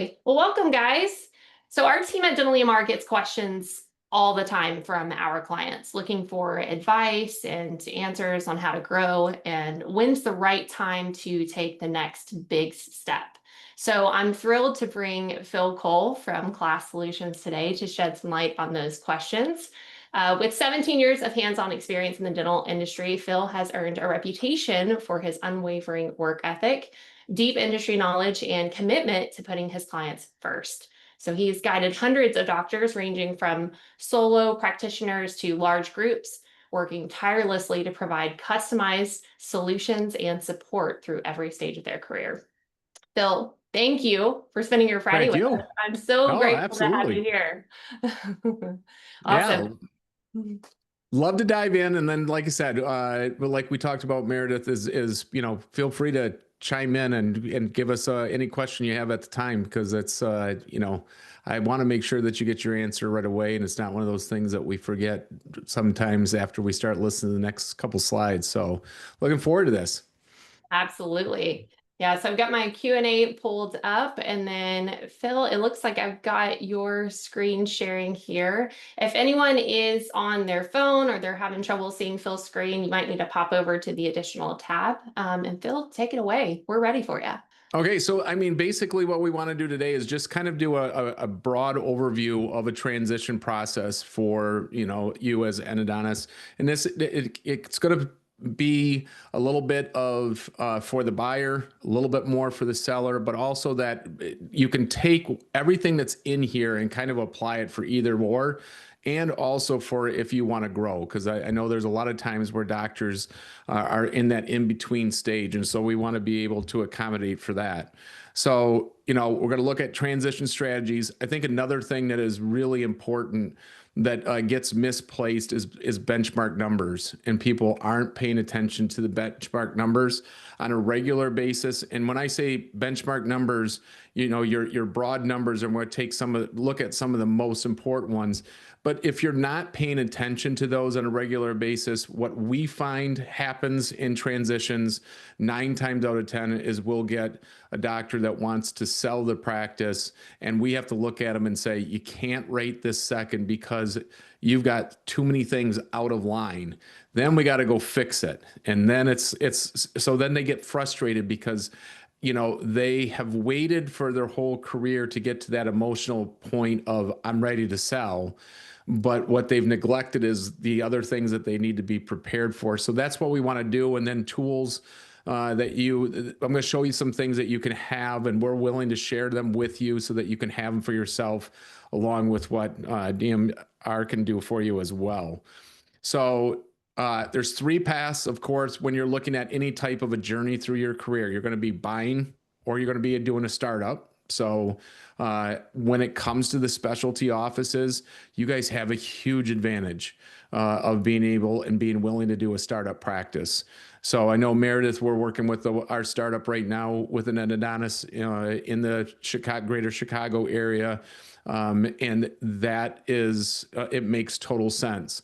Absolutely. Well, welcome, guys. So our team at Dental EMR gets questions all the time from our clients looking for advice and answers on how to grow and when's the right time to take the next big step. So I'm thrilled to bring Phil Cole from Klas Solutions today to shed some light on those questions. With 17 years of hands-on experience in the dental industry, Phil has earned a reputation for his unwavering work ethic, deep industry knowledge, and commitment to putting his clients first. So he's guided hundreds of doctors ranging from solo practitioners to large groups, working tirelessly to provide customized solutions and support through every stage of their career. Phil, thank you for spending your Friday Thank with you. us. I'm so Oh, grateful to have you absolutely. here. Yeah, Awesome. love to dive in. And then, like I said, like we talked about, Meredith feel free to chime in and give us any question you have at the time, because it's, I want to make sure that you get your answer right away. And it's not one of those things that we forget sometimes after we start listening to the next couple slides. So looking forward to this. Absolutely. Yeah, so I've got my Q&A pulled up, and then Phil, it looks like I've got your screen sharing here. If anyone is on their phone or they're having trouble seeing Phil's screen, you might need to pop over to the additional tab. And Phil, take it away. We're ready for you. Okay, so I mean, basically what we want to do today is just kind of do a broad overview of a transition process for, you as an endodontist. And it's going to be a little bit of for the buyer, a little bit more for the seller, but also that you can take everything that's in here and kind of apply it for either or. And also for if you want to grow, because I know there's a lot of times where doctors are in that in-between stage. And so we want to be able to accommodate for that. So, we're going to look at transition strategies. I think another thing that is really important that gets misplaced is benchmark numbers, and people aren't paying attention to the benchmark numbers on a regular basis. And when I say benchmark numbers, your broad numbers, and we're going to look at some of the most important ones. But if you're not paying attention to those on a regular basis, what we find happens in transitions 9 times out of 10 is we'll get a doctor that wants to sell the practice, and we have to look at them and say, you can't rate this second because you've got too many things out of line. Then we got to go fix it. And then so then they get frustrated because they have waited for their whole career to get to that emotional point of I'm ready to sell. But what they've neglected is the other things that they need to be prepared for. So that's what we want to do. And then tools I'm going to show you some things that you can have, and we're willing to share them with you so that you can have them for yourself, along with what DMR can do for you as well. So there's 3 paths, of course, when you're looking at any type of a journey through your career. You're going to be buying, or you're going to be doing a startup. So when it comes to the specialty offices, you guys have a huge advantage of being able and being willing to do a startup practice. So I know, Meredith, we're working with our startup right now with an endodontist in the greater Chicago area. And that is, it makes total sense.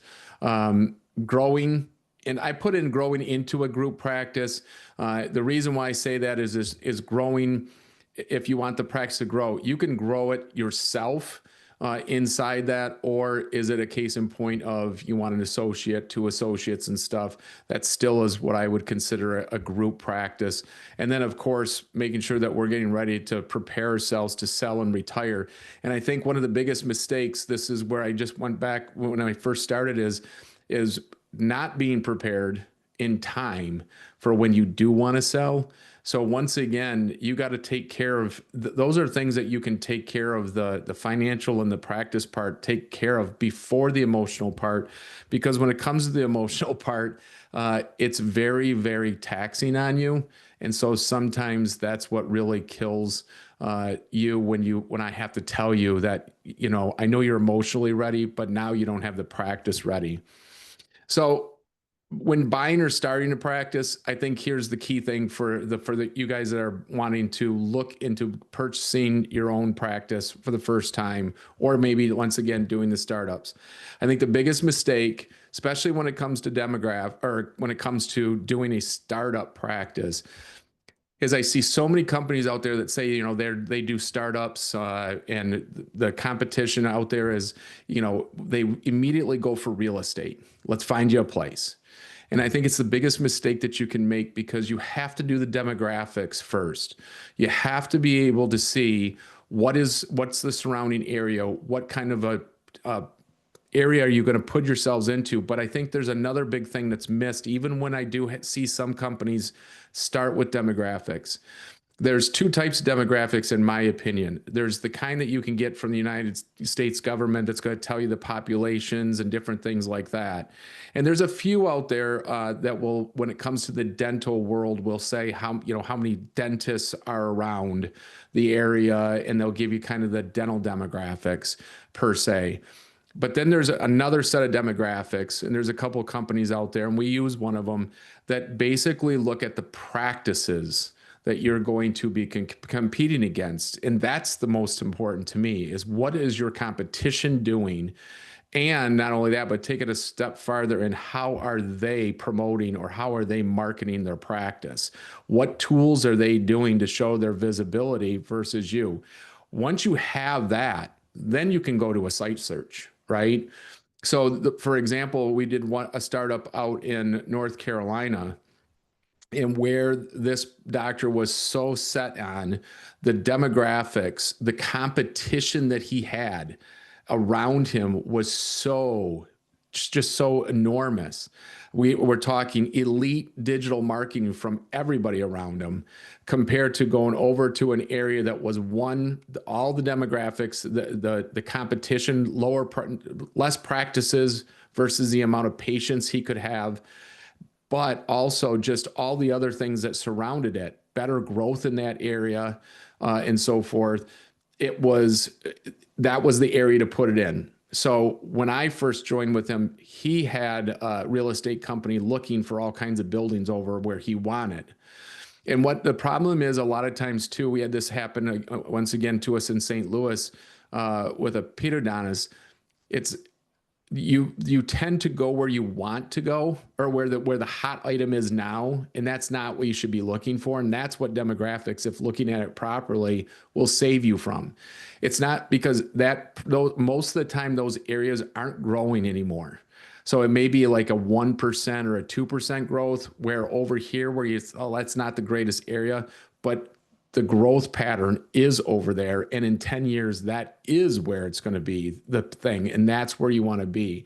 Growing, and I put in growing into a group practice. The reason why I say that is growing. If you want the practice to grow, you can grow it yourself inside that, or is it a case in point of you want an associate, 2 associates and stuff? That still is what I would consider a group practice. And then, of course, making sure that we're getting ready to prepare ourselves to sell and retire. And I think one of the biggest mistakes, this is where I just went back when I first started, is not being prepared in time for when you do want to sell. So once again, you got to take care of those are things that you can take care of the financial and the practice part, take care of before the emotional part, because when it comes to the emotional part, it's very, very taxing on you. And so sometimes that's what really kills you when I have to tell you that, I know you're emotionally ready, but now you don't have the practice ready. So when buying or starting to practice, I think here's the key thing for you guys that are wanting to look into purchasing your own practice for the first time, or maybe once again doing the startups. I think the biggest mistake, especially when it comes to when it comes to doing a startup practice, is I see so many companies out there that say, they do startups, and the competition out there is, they immediately go for real estate. Let's find you a place. And I think it's the biggest mistake that you can make because you have to do the demographics first. You have to be able to see what's the surrounding area, what kind of a area are you going to put yourselves into. But I think there's another big thing that's missed, even when I do see some companies start with demographics. There's two types of demographics, in my opinion. There's the kind that you can get from the United States government that's going to tell you the populations and different things like that. And there's a few out there that will, when it comes to the dental world, will say how many dentists are around the area, and they'll give you kind of the dental demographics per se. But then there's another set of demographics, and there's a couple of companies out there, and we use one of them that basically look at the practices that you're going to be competing against. And that's the most important to me, is what is your competition doing? And not only that, but take it a step farther, and how are they promoting, or how are they marketing their practice? What tools are they doing to show their visibility versus you? Once you have that, then you can go to a site search, right? So, for example, we did a startup out in North Carolina, and where this doctor was so set on the demographics, the competition that he had around him was just so enormous. We were talking elite digital marketing from everybody around him, compared to going over to an area that was all the demographics, the competition, less practices versus the amount of patients he could have, but also just all the other things that surrounded it, better growth in that area, and so forth. That was the area to put it in. So when I first joined with him, he had a real estate company looking for all kinds of buildings over where he wanted. And what the problem is, a lot of times too, we had this happen once again to us in St. Louis with a pedodontist. It's you tend to go where you want to go, or where the hot item is now, and that's not what you should be looking for. And that's what demographics, if looking at it properly, will save you from. It's not because most of the time those areas aren't growing anymore. So it may be like a 1% or a 2% growth, where over here that's not the greatest area, but the growth pattern is over there. And in 10 years, that is where it's going to be the thing. And that's where you want to be.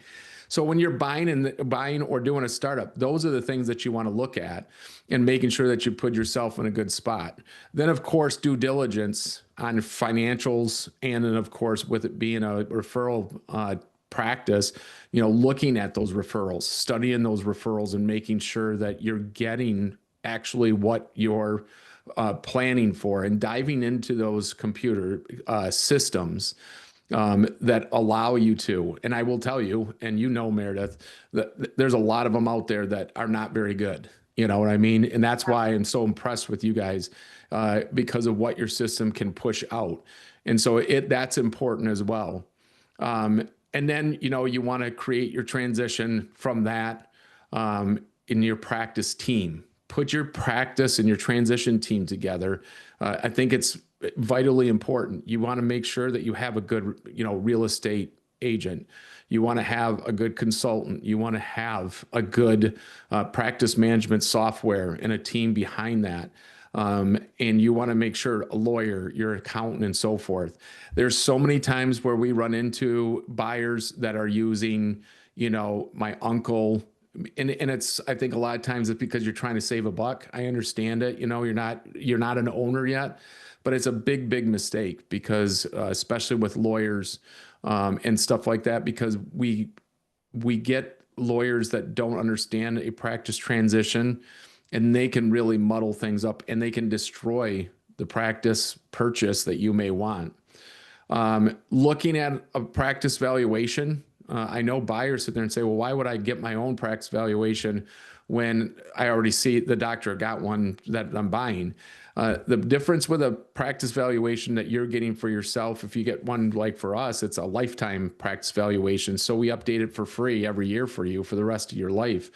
So when you're buying or doing a startup, those are the things that you want to look at, and making sure that you put yourself in a good spot. Then, of course, due diligence on financials. And then, of course, with it being a referral practice, looking at those referrals, studying those referrals, and making sure that you're getting actually what you're planning for, and diving into those computer systems that allow you to. And I will tell you, and Meredith, that there's a lot of them out there that are not very good. You know what I mean? And that's why I'm so impressed with you guys, because of what your system can push out. And so that's important as well. And then, you want to create your transition from that in your practice team. Put your practice and your transition team together. I think it's vitally important. You want to make sure that you have a good, real estate agent. You want to have a good consultant. You want to have a good practice management software and a team behind that. And you want to make sure a lawyer, your accountant, and so forth. There's so many times where we run into buyers that are using, my uncle. And it's, I think a lot of times it's because you're trying to save a buck. I understand it. You're not an owner yet, but it's a big, big mistake, because especially with lawyers and stuff like that, because we get lawyers that don't understand a practice transition, and they can really muddle things up, and they can destroy the practice purchase that you may want. Looking at a practice valuation. I know buyers sit there and say, well, why would I get my own practice valuation when I already see the doctor got one that I'm buying? The difference with a practice valuation that you're getting for yourself, if you get one like for us, it's a lifetime practice valuation. So we update it for free every year for you for the rest of your life.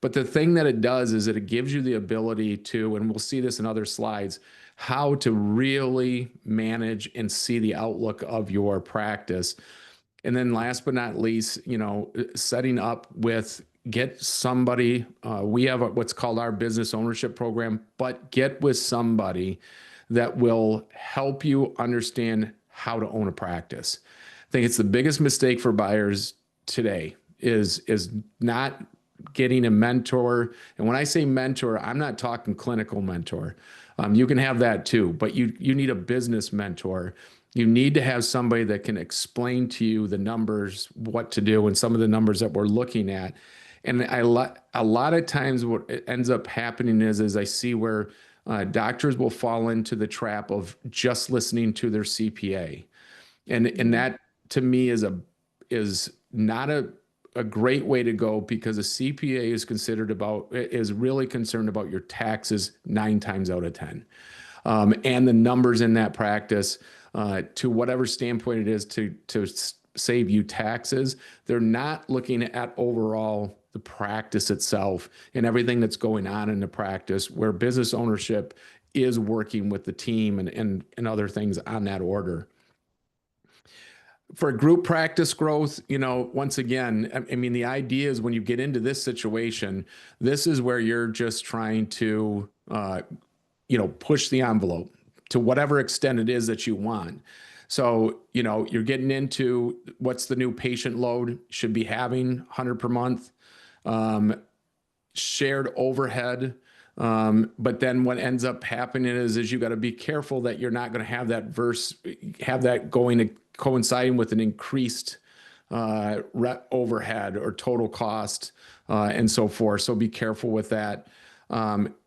But the thing that it does is that it gives you the ability to, and we'll see this in other slides, how to really manage and see the outlook of your practice. And then last but not least, setting up with get somebody, we have what's called our business ownership program, but get with somebody that will help you understand how to own a practice. I think it's the biggest mistake for buyers today is not getting a mentor. And when I say mentor, I'm not talking clinical mentor. You can have that too, but you need a business mentor. You need to have somebody that can explain to you the numbers, what to do, and some of the numbers that we're looking at. And a lot of times what ends up happening is I see where doctors will fall into the trap of just listening to their CPA. And that to me is not a great way to go, because a CPA is really concerned about your taxes 9 times out of 10. And the numbers in that practice, to whatever standpoint it is to save you taxes. They're not looking at overall the practice itself and everything that's going on in the practice, where business ownership is working with the team and other things on that order. For group practice growth, once again, I mean, the idea is when you get into this situation, this is where you're just trying to, push the envelope to whatever extent it is that you want. So, you're getting into what's the new patient load should be having 100 per month, shared overhead. But then what ends up happening is you got to be careful that you're not going to have that going to coinciding with an increased overhead or total cost and so forth. So be careful with that.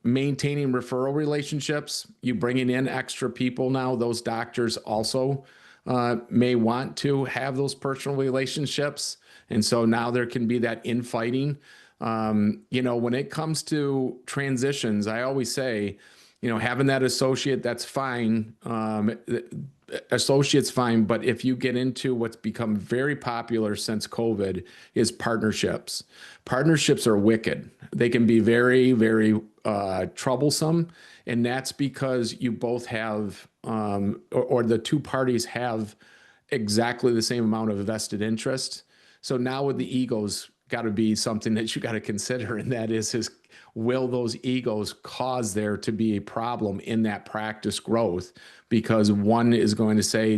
Maintaining referral relationships, you bringing in extra people now, those doctors also may want to have those personal relationships. And so now there can be that infighting. When it comes to transitions, I always say, having that associate, that's fine. Associate's fine, but if you get into what's become very popular since COVID is partnerships. Partnerships are wicked. They can be very, very troublesome, and that's because you both have, or the two parties have exactly the same amount of vested interest. So now with the egos got to be something that you got to consider, and that is will those egos cause there to be a problem in that practice growth, because one is going to say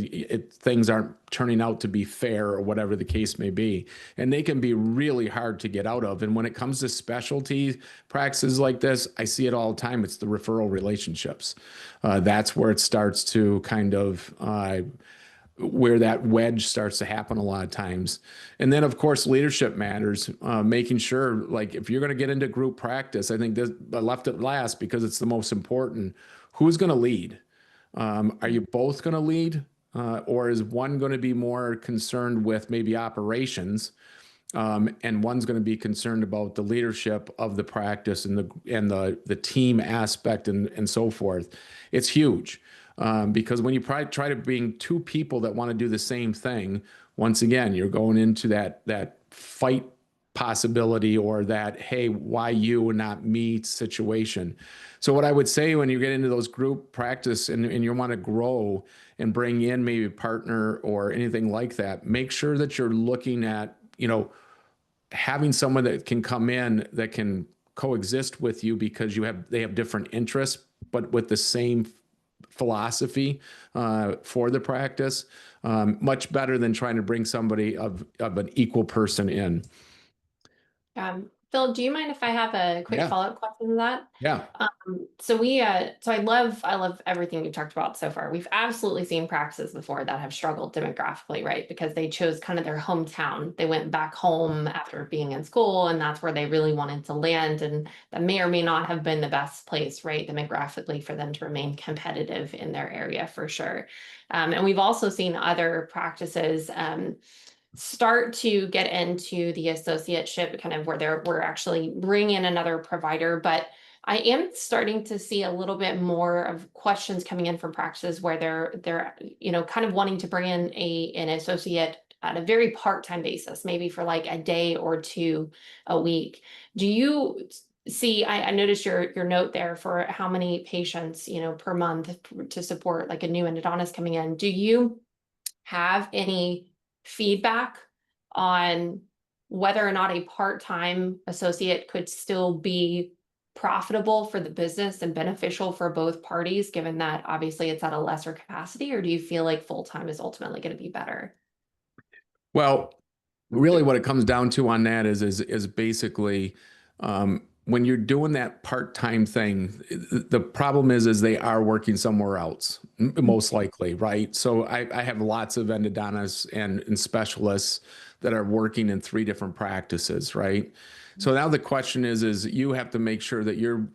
things aren't turning out to be fair or whatever the case may be. And they can be really hard to get out of. And when it comes to specialty practices like this, I see it all the time. It's the referral relationships. That's where it starts to kind of where that wedge starts to happen a lot of times. And then, of course, leadership matters, making sure, like, if you're going to get into group practice, I think this, I left it last because it's the most important. Who's going to lead? Are you both going to lead? Or is one going to be more concerned with maybe operations? And one's going to be concerned about the leadership of the practice and the team aspect and so forth. It's huge. Because when you try to bring two people that want to do the same thing, once again, you're going into that fight possibility, or that, hey, why you and not me situation. So what I would say when you get into those group practice and you want to grow and bring in maybe a partner or anything like that, make sure that you're looking at, having someone that can come in that can coexist with you, because they have different interests, but with the same philosophy for the practice, much better than trying to bring somebody of an equal person in. Phil, do you mind if I have a quick Yeah. follow-up question to that? Yeah. So I love everything you talked about so far. We've absolutely seen practices before that have struggled demographically, right? Because they chose kind of their hometown. They went back home after being in school, and that's where they really wanted to land. And that may or may not have been the best place, right, demographically, for them to remain competitive in their area, for sure. And we've also seen other practices start to get into the associateship, kind of where we're actually bringing in another provider. But I am starting to see a little bit more of questions coming in from practices where they're kind of wanting to bring in an associate at a very part-time basis, maybe for like a day or two a week. Do you see, I noticed your note there for how many patients, per month to support like a new endodontist coming in. Do you have any feedback on whether or not a part-time associate could still be profitable for the business and beneficial for both parties, given that obviously it's at a lesser capacity, or do you feel like full-time is ultimately going to be better? Well, really what it comes down to on that is basically when you're doing that part-time thing, the problem is they are working somewhere else, most likely, right? So I have lots of endodontists and specialists that are working in 3 different practices, right? So now the question is you have to make sure that you're,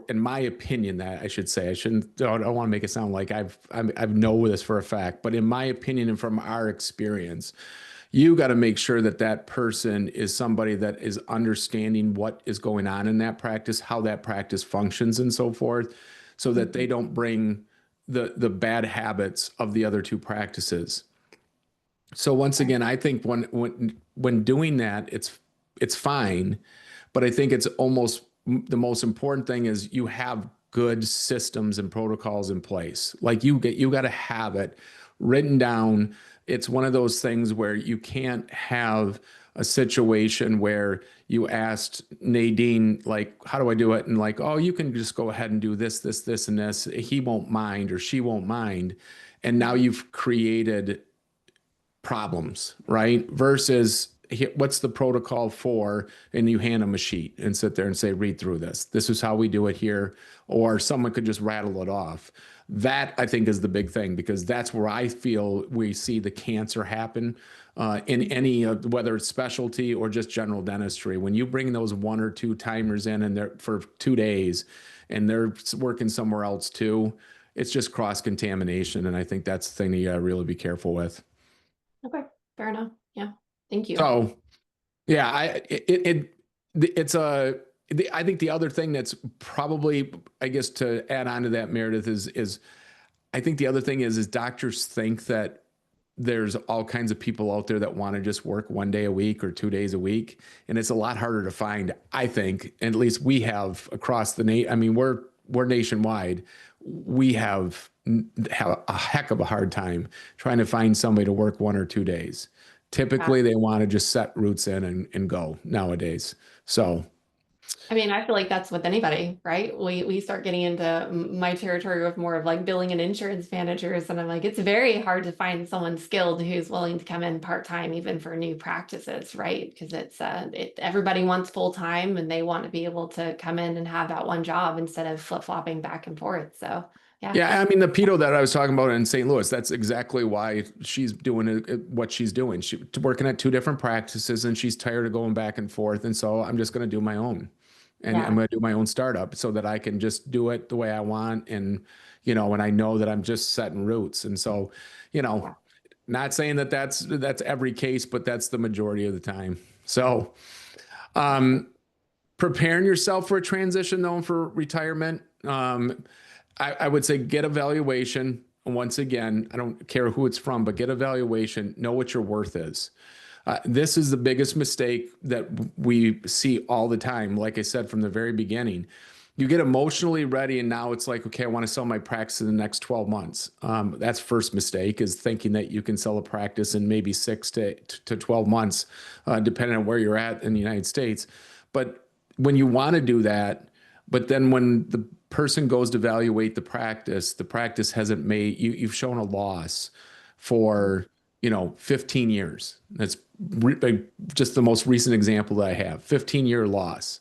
in my opinion, that I should say, I don't want to make it sound like I've know this for a fact, but in my opinion and from our experience, you got to make sure that that person is somebody that is understanding what is going on in that practice, how that practice functions and so forth, so that they don't bring the bad habits of the other 2 practices. So once again, I think when doing that, it's fine, but I think it's almost the most important thing is you have good systems and protocols in place. Like you got to have it written down. It's one of those things where you can't have a situation where you asked Nadine, like, how do I do it? And like, oh, you can just go ahead and do this, this, this, and this. He won't mind or she won't mind. And now you've created problems, right? Versus what's the protocol for, and you hand them a sheet and sit there and say, read through this. This is how we do it here. Or someone could just rattle it off. That I think is the big thing, because that's where I feel we see the cancer happen in any of, whether it's specialty or just general dentistry. When you bring those 1 or 2 timers in and they're for 2 days and they're working somewhere else too, it's just cross contamination. And I think that's the thing that you gotta really be careful with. Okay, fair enough. Yeah, thank you. So yeah, I think the other thing that's probably, I guess, to add on to that, Meredith, is I think the other thing is doctors think that there's all kinds of people out there that want to just work 1 day a week or 2 days a week, and it's a lot harder to find, I think. And at least we have across the nation. I mean, we're nationwide. We have a heck of a hard time trying to find somebody to work 1 or 2 days. Yeah. Typically, they want to just set roots in and go nowadays. So I mean, I feel like that's with anybody, right? We start getting into my territory with more of like billing and insurance managers, and I'm like, it's very hard to find someone skilled who's willing to come in part-time, even for new practices, right? Because everybody wants full-time and they want to be able to come in and have that one job instead of flip-flopping back and forth. So yeah. yeah, I mean, the pedo that I was talking about in St. Louis, that's exactly why she's doing what she's doing. She's working at 2 different practices and she's tired of going back and forth. And so I'm just going to do my own, and I'm Yeah. going to do my own startup so that I can just do it the way I want. And I know that I'm just setting roots. And so, Yeah. not saying that that's every case, but that's the majority of the time. So, um, preparing yourself for a transition though, for retirement. I would say get evaluation. Once again, I don't care who it's from, but get evaluation, know what your worth is. This is the biggest mistake that we see all the time. Like I said, from the very beginning, you get emotionally ready and now it's like, okay, I want to sell my practice in the next 12 months. That's first mistake, is thinking that you can sell a practice in maybe 6 to 12 months, depending on where you're at in the United States. But when you want to do that, but then when the person goes to evaluate the practice hasn't made you've shown a loss for 15 years. That's just the most recent example that I have. 15-year loss.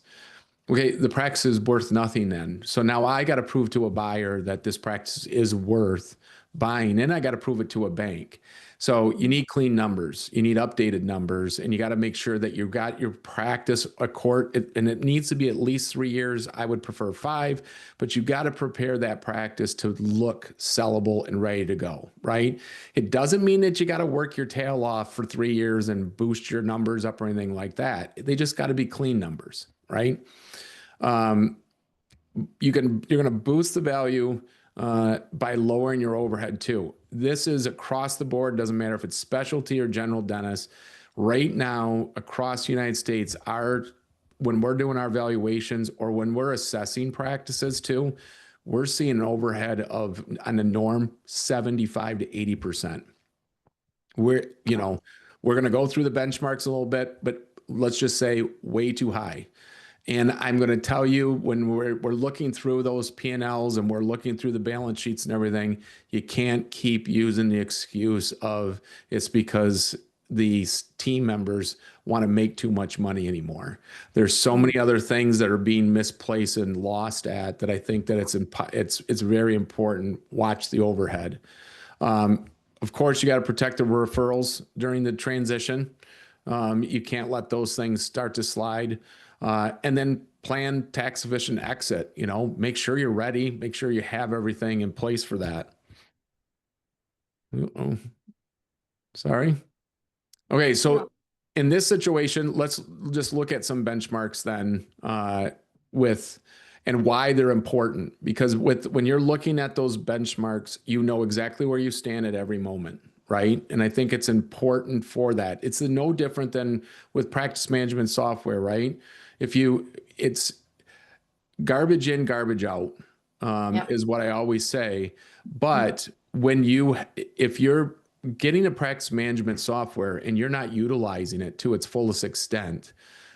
Okay, the practice is worth nothing then. So now I got to prove to a buyer that this practice is worth buying, and I got to prove it to a bank. So you need clean numbers, you need updated numbers, and you got to make sure that you've got your practice a court, and it needs to be at least 3 years. I would prefer 5, but you got to prepare that practice to look sellable and ready to go, right? It doesn't mean that you got to work your tail off for 3 years and boost your numbers up or anything like that. They just got to be clean numbers, right? Um, you're going to boost the value by lowering your overhead too. This is across the board, doesn't matter if it's specialty or general dentist. Right now, across the United States, when we're doing our valuations or when we're assessing practices too, we're seeing an overhead of, on the norm, 75 to 80%. We're going to go through the benchmarks a little bit, but let's just say way too high. And I'm going to tell you, when we're looking through those P&Ls and we're looking through the balance sheets and everything, you can't keep using the excuse of it's because these team members want to make too much money anymore. There's so many other things that are being misplaced and lost at that I think that it's very important. Watch the overhead. Of course, you got to protect the referrals during the transition. You can't let those things start to slide. And then plan tax efficient exit. Make sure you're ready. Make sure you have everything in place for that. Uh-oh. Sorry. Okay, so in this situation, let's just look at some benchmarks then with and why they're important. Because when you're looking at those benchmarks, you know exactly where you stand at every moment, right? And I think it's important for that. It's no different than with practice management software, right? It's garbage in, garbage out, Yep. is what I always say. But if you're getting a practice management software and you're not utilizing it to its fullest extent,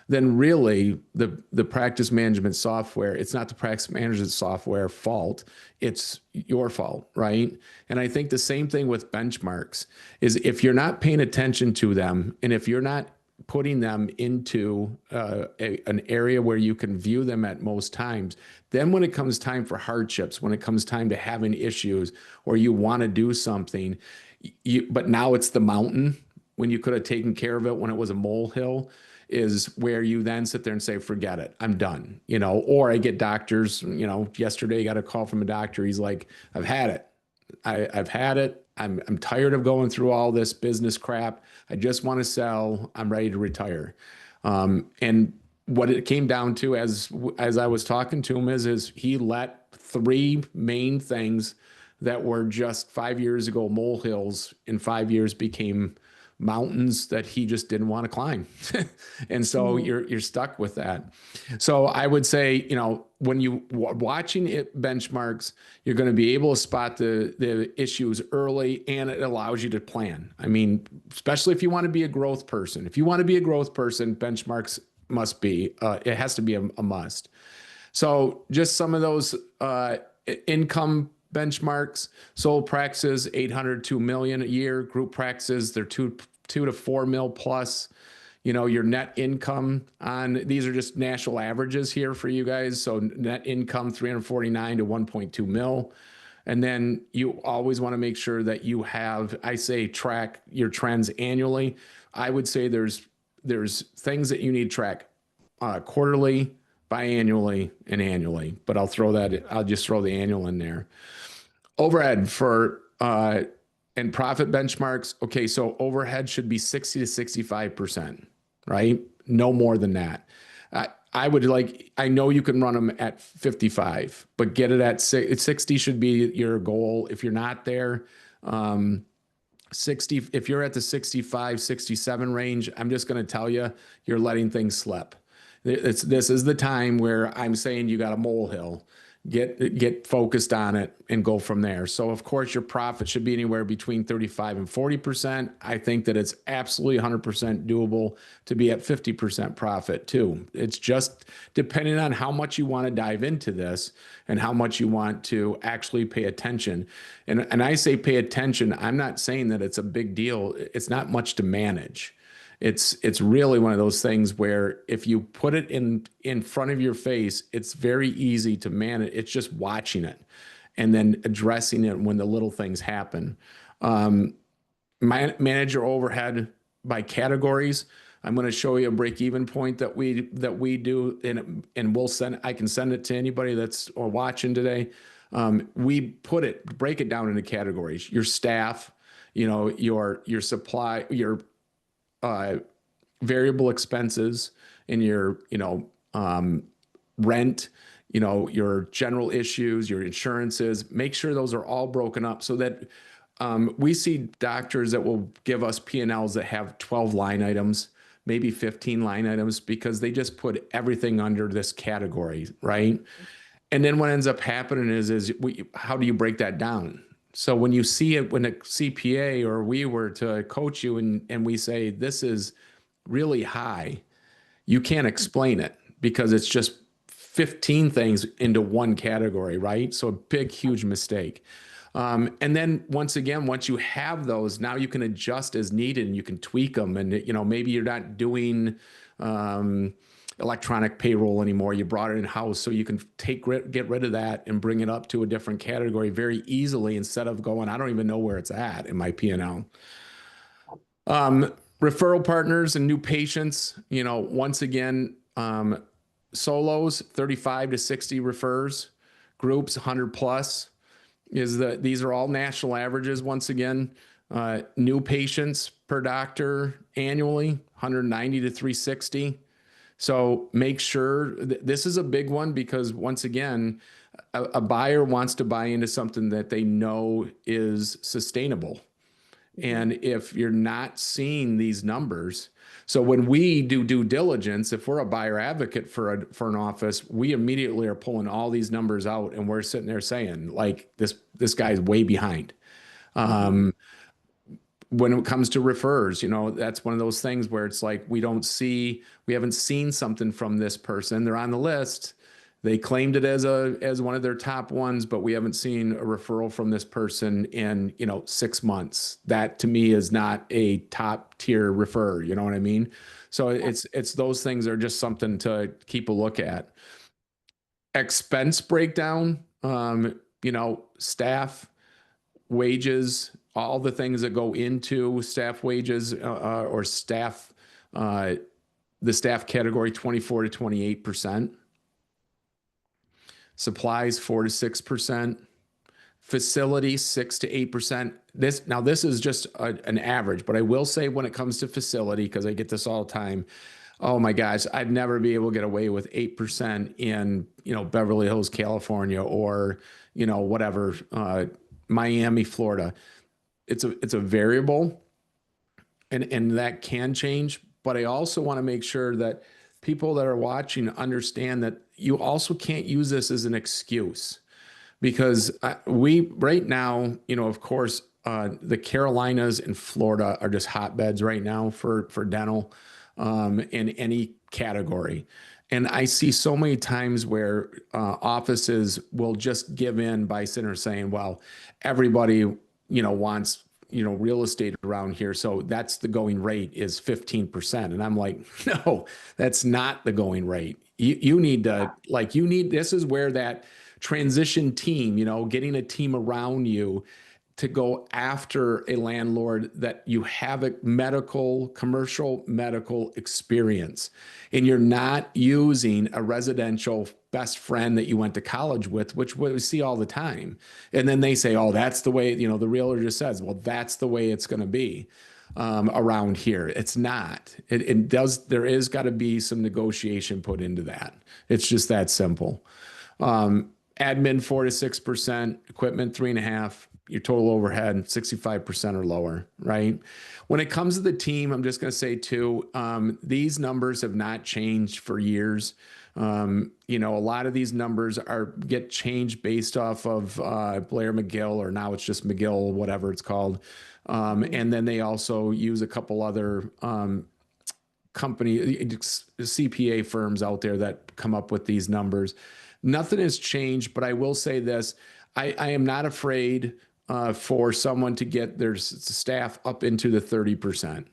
then really the practice management software, it's not the practice management software fault, it's your fault, right? And I think the same thing with benchmarks is if you're not paying attention to them and if you're not putting them into an area where you can view them at most times, then when it comes time for hardships, when it comes time to having issues or you want to do something, but now it's the mountain when you could have taken care of it when it was a molehill, is where you then sit there and say, forget it, I'm done. Or I get doctors, yesterday I got a call from a doctor. He's like, I've had it. I've had it. I'm tired of going through all this business crap. I just want to sell. I'm ready to retire. And what it came down to as I was talking to him is he let three main things that were just 5 years ago molehills in 5 years became mountains that he just didn't want to climb. And so you're stuck with that. So I would say, when you watching it benchmarks, you're going to be able to spot the issues early and it allows you to plan. I mean, especially if you want to be a growth person. If you want to be a growth person, benchmarks it has to be a must. So just some of those income benchmarks: sole practices 800 to 1 million a year, group practices they're 2 to 4 mil plus. Your net income on these are just national averages here for you guys. So net income 349 to 1.2 mil. And then you always want to make sure that you have, I say, track your trends annually. I would say there's things that you need to track quarterly, biannually, and annually. But I'll just throw the annual in there. Overhead for and profit benchmarks. Okay, so overhead should be 60 to 65%, right? No more than that. I know you can run them at 55, but get it at 60 should be your goal. If you're not there, 60, if you're at the 65, 67 range, I'm just going to tell you, you're letting things slip. This is the time where I'm saying you got a molehill. Get focused on it and go from there. So of course your profit should be anywhere between 35 and 40%. I think that it's absolutely 100% doable to be at 50% profit too. It's just depending on how much you want to dive into this and how much you want to actually pay attention. And I say pay attention, I'm not saying that it's a big deal. It's not much to manage. It's really one of those things where if you put it in front of your face, it's very easy to manage. It's just watching it and then addressing it when the little things happen. Manage your overhead by categories. I'm going to show you a break-even point that we do, and I can send it to anybody that's or watching today. We break it down into categories. Your staff, your supply, your variable expenses, in your rent, your general issues, your insurances. Make sure those are all broken up so that we see doctors that will give us P&Ls that have 12 line items, maybe 15 line items, because they just put everything under this category, right? And then what ends up happening is how do you break that down? So when you see it, when a CPA or we were to coach you and we say, this is really high, you can't explain it because it's just 15 things into one category, right? So a big, huge mistake. And then once again, once you have those, now you can adjust as needed and you can tweak them. And, maybe you're not doing electronic payroll anymore. You brought it in house, so you can get rid of that and bring it up to a different category very easily instead of going, I don't even know where it's at in my P&L. Referral partners and new patients, once again, solos, 35 to 60 refers, groups, 100 plus. These are all national averages. Once again, new patients per doctor annually, 190 to 360. So make sure this is a big one because once again, a buyer wants to buy into something that they know is sustainable. And if you're not seeing these numbers, so when we do due diligence, if we're a buyer advocate for an office, we immediately are pulling all these numbers out and we're sitting there saying, like, this guy's way behind. When it comes to refers, that's one of those things where it's like we haven't seen something from this person. They're on the list. They claimed it as one of their top ones, but we haven't seen a referral from this person in 6 months. That to me is not a top tier refer. You know what I mean? So it's those things are just something to keep a look at. Expense breakdown, staff wages, all the things that go into staff wages or staff, the staff category, 24 to 28%. Supplies, 4 to 6%. Facilities, 6 to 8%. This is just an average, but I will say when it comes to facility, because I get this all the time, oh my gosh, I'd never be able to get away with 8% in, Beverly Hills, California, or, whatever, Miami, Florida. It's a variable and that can change, but I also want to make sure that people that are watching understand that you also can't use this as an excuse because we right now, of course, the Carolinas and Florida are just hotbeds right now for dental in any category. And I see so many times where offices will just give in by sitting there saying, well, everybody, wants, real estate around here. So that's the going rate is 15%. And I'm like, no, that's not the going rate. You need to this is where that transition team, getting a team around you to go after a landlord that you have a commercial medical experience and you're not using a residential best friend that you went to college with, which we see all the time. And then they say, oh, that's the way, the realtor just says, well, that's the way it's going to be around here. It's not. There is got to be some negotiation put into that. It's just that simple. Admin 4 to 6%, equipment 3.5%. Your total overhead 65% or lower, right? When it comes to the team, I'm just going to say too, these numbers have not changed for years. A lot of these numbers get changed based off of Blair McGill, or now it's just McGill, whatever it's called. And then they also use a couple other CPA firms out there that come up with these numbers. Nothing has changed, but I will say this. I am not afraid for someone to get their staff up into the 30%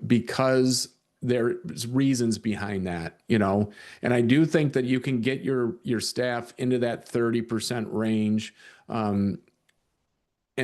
because there's reasons behind that, and I do think that you can get your staff into that 30% range and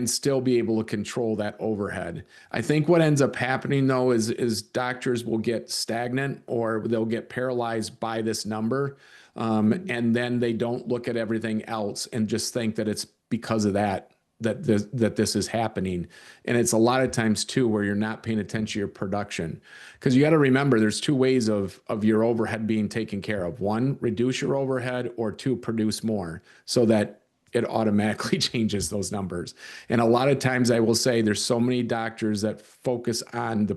still be able to control that overhead. I think what ends up happening though is doctors will get stagnant or they'll get paralyzed by this number. And then they don't look at everything else and just think that it's because of that that this is happening. And it's a lot of times too where you're not paying attention to your production, because you got to remember there's two ways of your overhead being taken care of. One, reduce your overhead, or two, produce more so that it automatically changes those numbers. And a lot of times I will say there's so many doctors that focus on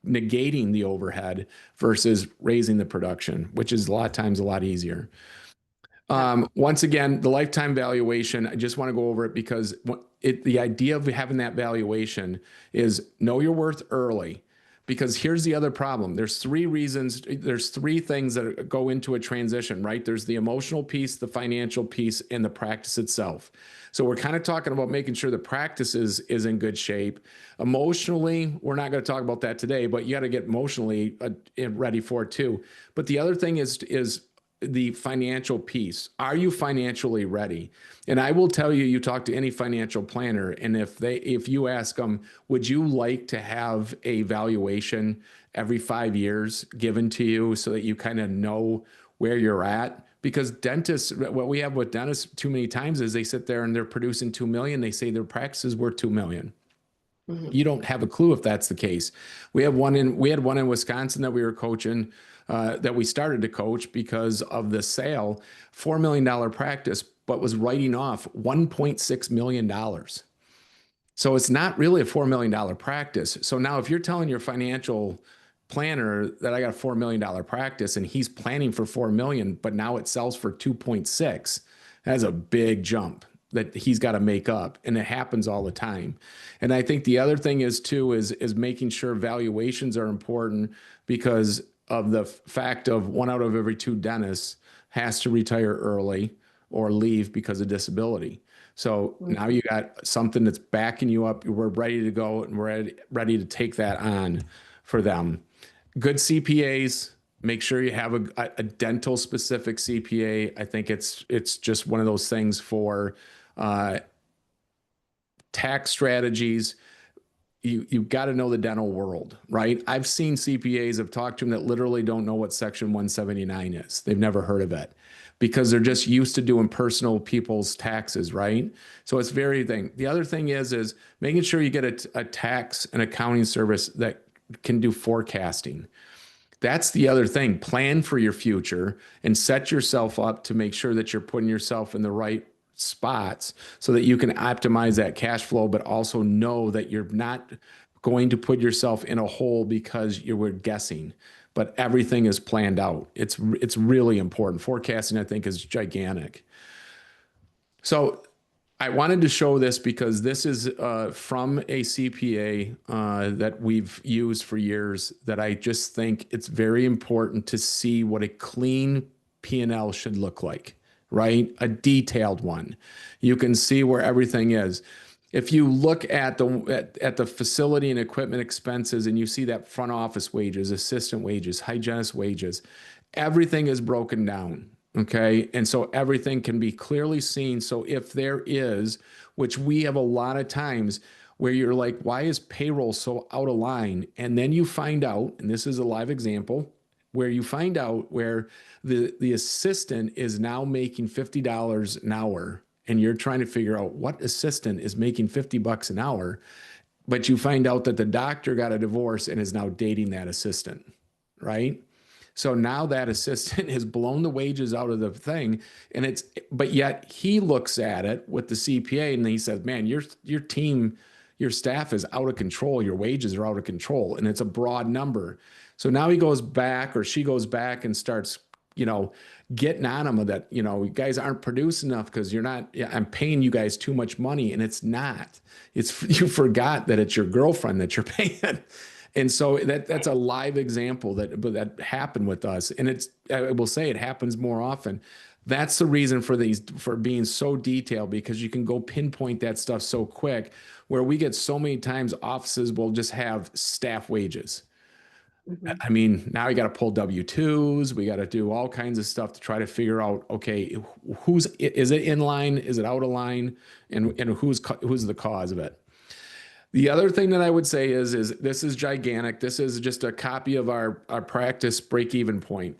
negating the overhead versus raising the production, which is a lot of times a lot easier. Once again, the lifetime valuation, I just want to go over it because the idea of having that valuation is know your worth early. Because here's the other problem. There's three things that go into a transition, right? There's the emotional piece, the financial piece, and the practice itself. So we're kind of talking about making sure the practice is in good shape. Emotionally, we're not going to talk about that today, but you got to get emotionally ready for it too. But the other thing is the financial piece. Are you financially ready? And I will tell you, you talk to any financial planner, and if you ask them, would you like to have a valuation every 5 years given to you so that you kind of know where you're at? Because dentists, what we have with dentists too many times is they sit there and they're producing 2 million. They say their practice is worth 2 million. You don't have a clue if that's the case. We had one in Wisconsin that we were coaching, that we started to coach because of the sale, $4 million practice, but was writing off $1.6 million. So it's not really a $4 million practice. So now if you're telling your financial planner that I got a $4 million practice and he's planning for 4 million, but now it sells for 2.6, that's a big jump that he's got to make up. And it happens all the time. And I think the other thing is too, is making sure valuations are important because of the fact of 1 out of every 2 dentists has to retire early or leave because of disability. So now you got something that's backing you up. We're ready to go and we're ready to take that on for them. Good CPAs, make sure you have a dental specific CPA. I think it's just one of those things for tax strategies. You've got to know the dental world, right? I've seen CPAs, I've talked to them that literally don't know what Section 179 is. They've never heard of it because they're just used to doing personal people's taxes, right? So it's very thing. The other thing is making sure you get a tax and accounting service that can do forecasting. That's the other thing. Plan for your future and set yourself up to make sure that you're putting yourself in the right spots so that you can optimize that cash flow, but also know that you're not going to put yourself in a hole because you were guessing, but everything is planned out. It's really important. Forecasting, I think, is gigantic. So I wanted to show this because this is from a CPA that we've used for years that I just think it's very important to see what a clean P&L should look like, right? A detailed one. You can see where everything is. If you look at the facility and equipment expenses and you see that front office wages, assistant wages, hygienist wages, everything is broken down. Okay. And so everything can be clearly seen. So if there is, which we have a lot of times where you're like, why is payroll so out of line? And then you find out, and this is a live example, where you find out where the assistant is now making $50 an hour, and you're trying to figure out what assistant is making $50 an hour, but you find out that the doctor got a divorce and is now dating that assistant, right? So now that assistant has blown the wages out of the thing, but yet he looks at it with the CPA and he says, man, your team, your staff is out of control. Your wages are out of control. And it's a broad number. So now he goes back, or she goes back and starts, getting on them that, you guys aren't producing enough because I'm paying you guys too much money. And it's not. You forgot that it's your girlfriend that you're paying. And so that's a live example that happened with us. And I will say it happens more often. That's the reason for being so detailed, because you can go pinpoint that stuff so quick, where we get so many times offices will just have staff wages. I mean, now you got to pull W-2s. We got to do all kinds of stuff to try to figure out, okay, is it in line? Is it out of line? And who's the cause of it? The other thing that I would say is this is gigantic. This is just a copy of our practice break-even point.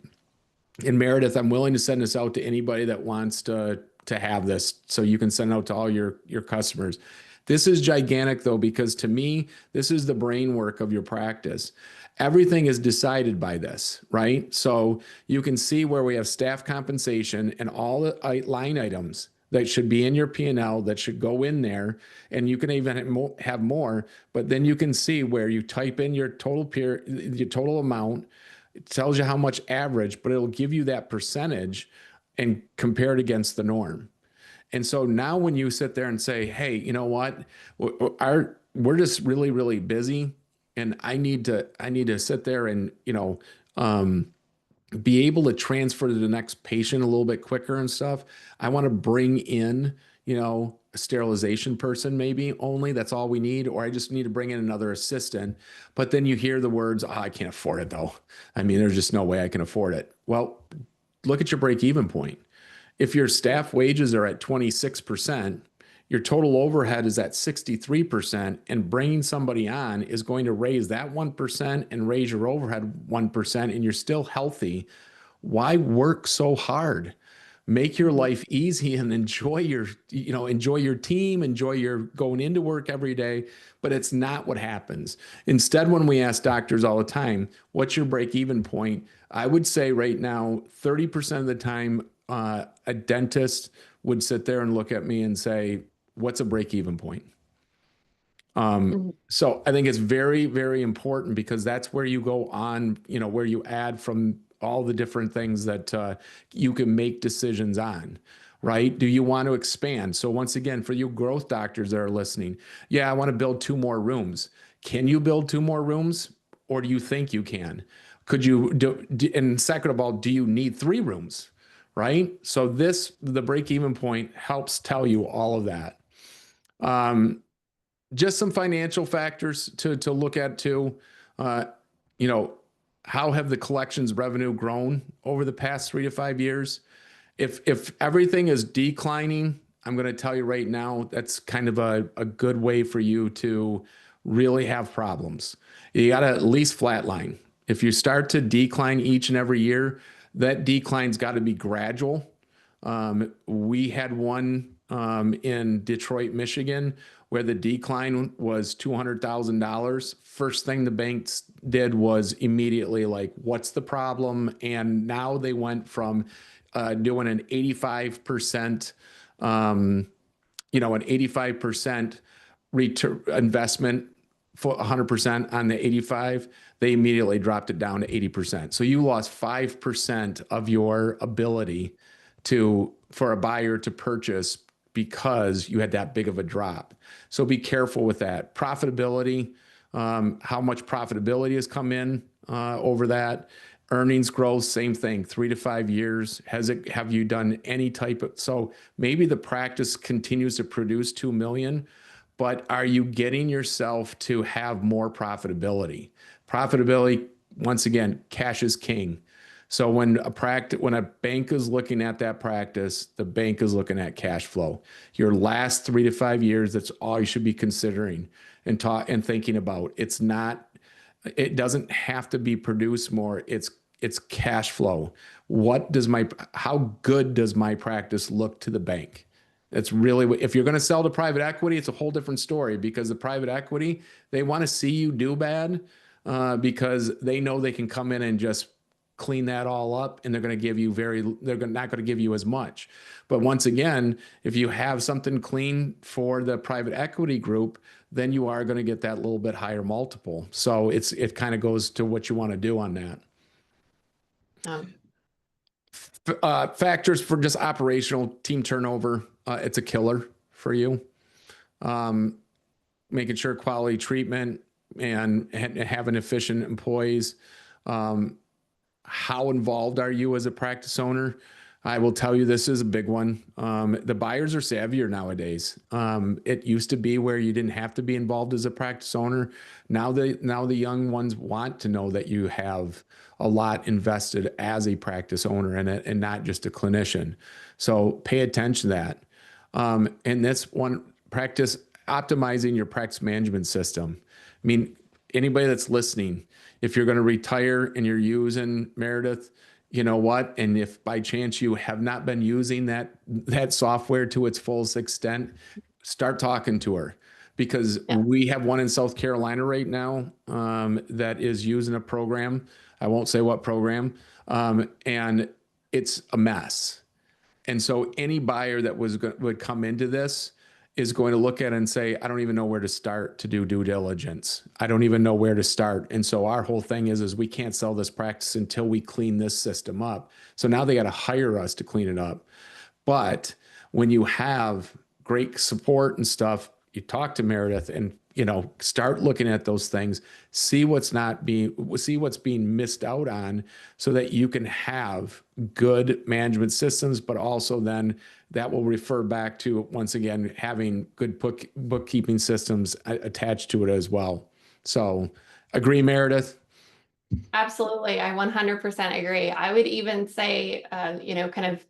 And Meredith, I'm willing to send this out to anybody that wants to to have this so you can send out to all your customers. This is gigantic though, because to me, this is the brain work of your practice. Everything is decided by this, right? So you can see where we have staff compensation and all the line items that should be in your P&L that should go in there. And you can even have more, but then you can see where you type in your your total amount. It tells you how much average, but it'll give you that percentage and compare it against the norm. And so now when you sit there and say, hey, you know what? We're just really, really busy, and I need to sit there and, be able to transfer to the next patient a little bit quicker and stuff. I want to bring in, a sterilization person maybe only. That's all we need. Or I just need to bring in another assistant. But then you hear the words, oh, I can't afford it though. I mean, there's just no way I can afford it. Well, look at your break even point. If your staff wages are at 26%, your total overhead is at 63%, and bringing somebody on is going to raise that 1% and raise your overhead 1%, and you're still healthy. Why work so hard? Make your life easy and enjoy your team, enjoy your going into work every day. But it's not what happens. Instead, when we ask doctors all the time, what's your break even point? I would say right now, 30% of the time, a dentist would sit there and look at me and say, what's a break even point? Mhm. So I think it's very, very important, because that's where you go on, where you add from all the different things that you can make decisions on, right? Do you want to expand? So once again, for you growth doctors that are listening, yeah, I want to build 2 more rooms. Can you build 2 more rooms, or do you think you can? Could you do, and second of all, do you need 3 rooms? Right? So the break even point helps tell you all of that. Um, just some financial factors to look at too. Uh, you know, how have the collections revenue grown over the past 3 to 5 years? If everything is declining, I'm going to tell you right now, that's kind of a good way for you to really have problems. You got to at least flatline. If you start to decline each and every year, that decline's got to be gradual. We had one in Detroit, Michigan, where the decline was $200,000. First thing the banks did was immediately like, what's the problem? And now they went from doing an 85%, an 85% return investment for 100% on the 85, they immediately dropped it down to 80%. So you lost 5% of your ability for a buyer to purchase because you had that big of a drop. So be careful with that. Profitability, how much profitability has come in over that. Earnings growth, same thing, 3 to 5 years. Have you done any type of, so maybe the practice continues to produce 2 million, but are you getting yourself to have more profitability? Profitability, once again, cash is king. So when a bank is looking at that practice, the bank is looking at cash flow. Your last 3 to 5 years, that's all you should be considering and thinking about. It doesn't have to be produce more. It's cash flow. How good does my practice look to the bank? That's really if you're going to sell to private equity, it's a whole different story, because the private equity, they want to see you do bad because they know they can come in and just clean that all up, and they're not going to give you as much. But once again, if you have something clean for the private equity group, then you are going to get that little bit higher multiple. So it kind of goes to what you want to do on that. Um, Factors for just operational team turnover. It's a killer for you. Um, Making sure quality treatment and having efficient employees. How involved are you as a practice owner? I will tell you, this is a big one. The buyers are savvier nowadays. It used to be where you didn't have to be involved as a practice owner. Now the young ones want to know that you have a lot invested as a practice owner in it and not just a clinician. So pay attention to that. And that's one practice, optimizing your practice management system. I mean, anybody that's listening, if you're going to retire and you're using Meredith, you know what? And if by chance you have not been using that software to its fullest extent, start talking to her because Yeah, we have one in South Carolina right now that is using a program. I won't say what program, and it's a mess. And so any buyer that would come into this is going to look at it and say, I don't even know where to start to do due diligence. I don't even know where to start. And so our whole thing is we can't sell this practice until we clean this system up. So now they got to hire us to clean it up. But when you have great support and stuff, you talk to Meredith and start looking at those things, see what's being missed out on so that you can have good management systems, but also then that will refer back to once again having good bookkeeping systems attached to it as well. So agree, Meredith? absolutely. I 100% agree. I would even say, kind of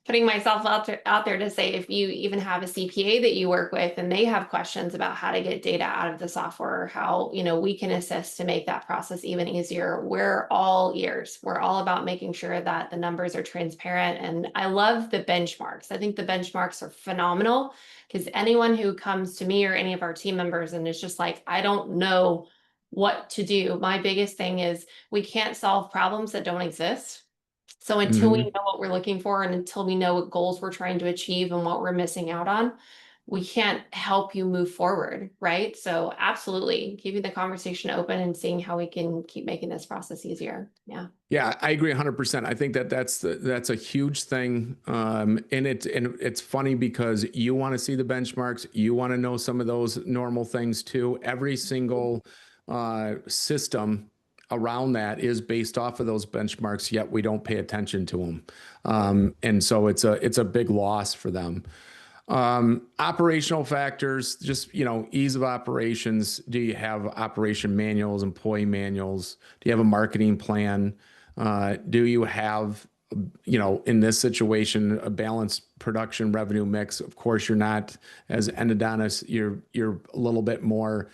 putting myself out there to say if you even have a CPA that you work with and they have questions about how to get data out of the software, how, we can assist to make that process even easier. We're all ears. We're all about making sure that the numbers are transparent. And I love the benchmarks. I think the benchmarks are phenomenal because anyone who comes to me or any of our team members and is just like, I don't know what to do. My biggest thing is we can't solve problems that don't exist. So until we Mhm. know what we're looking for and until we know what goals we're trying to achieve and what we're missing out on, we can't help you move forward, right? So absolutely keeping the conversation open and seeing how we can keep making this process easier. Yeah. Yeah, I agree 100%. I think that's a huge thing. And it's funny because you want to see the benchmarks, you want to know some of those normal things too. Every single system around that is based off of those benchmarks, yet we don't pay attention to them. And so it's a big loss for them. Operational factors, just, ease of operations. Do you have operation manuals, employee manuals? Do you have a marketing plan? Do you have, in this situation, a balanced production revenue mix? Of course, you're not as endodontists, you're a little bit more